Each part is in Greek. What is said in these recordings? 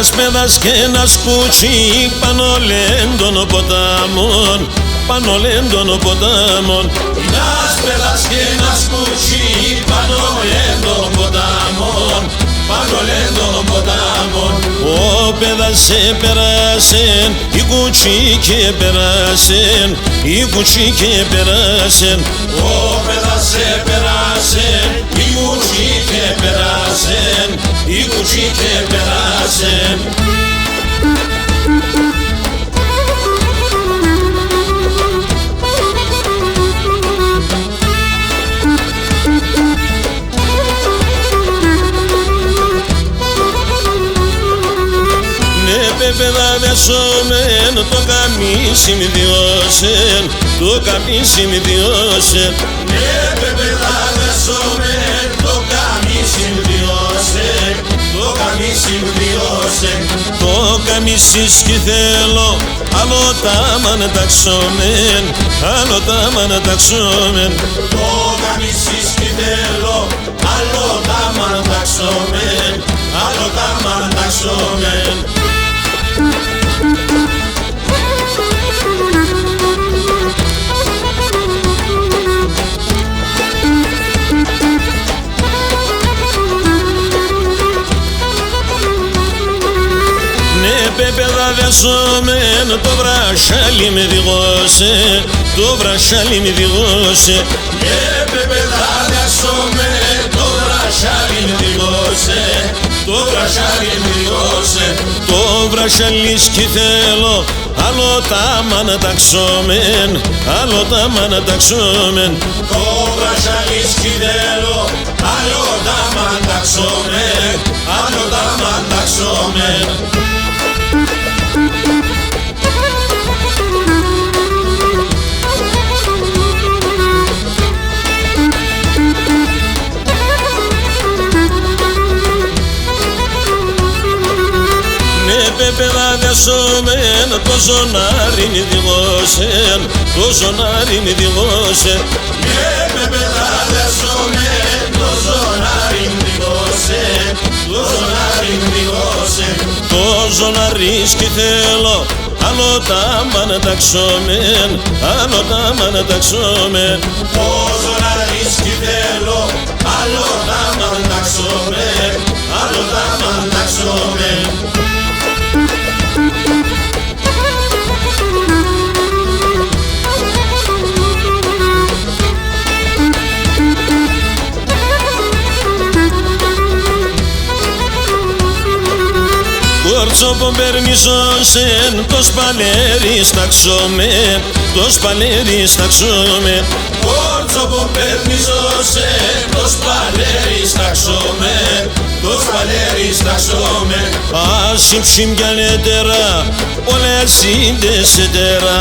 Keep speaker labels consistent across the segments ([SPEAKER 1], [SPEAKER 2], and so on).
[SPEAKER 1] Ένας παιδάς και ένας κουτσί πάνω λέντον ποτάμων, πάνω λέντον ποτάμων.
[SPEAKER 2] Ένας παιδάς και ένας κουτσί πάνω λέντον ποτάμων, πάνω λέντον ποτάμων.
[SPEAKER 1] Ο παιδάς επεράσεν, η κουτσί και περάσεν, η κουτσί και περάσεν.
[SPEAKER 2] Ο παιδάς επεράσεν, η κουτσί και περάσεν, η κουτσί και περάσεν.
[SPEAKER 1] Παιδά δεσόμεν, το καμίσι μη διώσεν, το καμίσι μη διώσεν.
[SPEAKER 2] Ναι, παιδά δεσόμεν, το καμίσι μη διώσεν, το καμίσι μη διώσεν.
[SPEAKER 1] Το καμίσι σκυθέλο, άλλο τάμαν ταξόμεν, άλλο τάμαν ταξόμεν.
[SPEAKER 2] Το καμίσι σκυθέλο, άλλο τάμαν ταξόμεν, άλλο τάμαν ταξόμεν.
[SPEAKER 1] Παιδά δεσόμεν, το βρασάλι με διγώσε, το βρασάλι με διγώσε.
[SPEAKER 2] Παιδά δεσόμεν, το βρασάλι με διγώσε, το βρασάλι με διγώσε.
[SPEAKER 1] Το βρασάλι σκυθέλο, άλλο τάμαν ταξόμεν, άλλο τάμαν ταξόμεν.
[SPEAKER 2] Το βρασάλι σκυθέλο, άλλο τάμαν ταξόμεν, άλλο τάμαν ταξόμεν.
[SPEAKER 1] Παιδά δεσόμεν, το ζωνάρι μη διγώσεν, το ζωνάρι μη διγώσεν.
[SPEAKER 2] Παιδά δεσόμεν, το ζωνάρι μη διγώσεν, το ζωνάρι μη διγώσεν.
[SPEAKER 1] Το ζωνάρι σκυθέλο, άλλο τάμαν ταξόμεν, άλλο τάμαν ταξόμεν.
[SPEAKER 2] Το ζωνάρι σκυθέλο, άλλο τάμαν ταξόμεν, άλλο τάμαν ταξόμεν.
[SPEAKER 1] Κόρτσοπον περνισώσεν, το σπαλέρι σταξόμεν, το σπαλέρι σταξόμεν.
[SPEAKER 2] Κόρτσοπον περνισώσεν, το σπαλέρι σταξόμεν, το σπαλέρι σταξόμεν.
[SPEAKER 1] Άσυμ ψημιανέτερα, όλα σύνδεσετερα,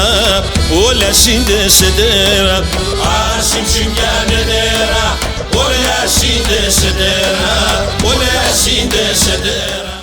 [SPEAKER 1] όλα σύνδεσετερα.
[SPEAKER 2] Άσυμ ψημιανέτερα, όλα σύνδεσετερα, όλα σύνδεσετερα.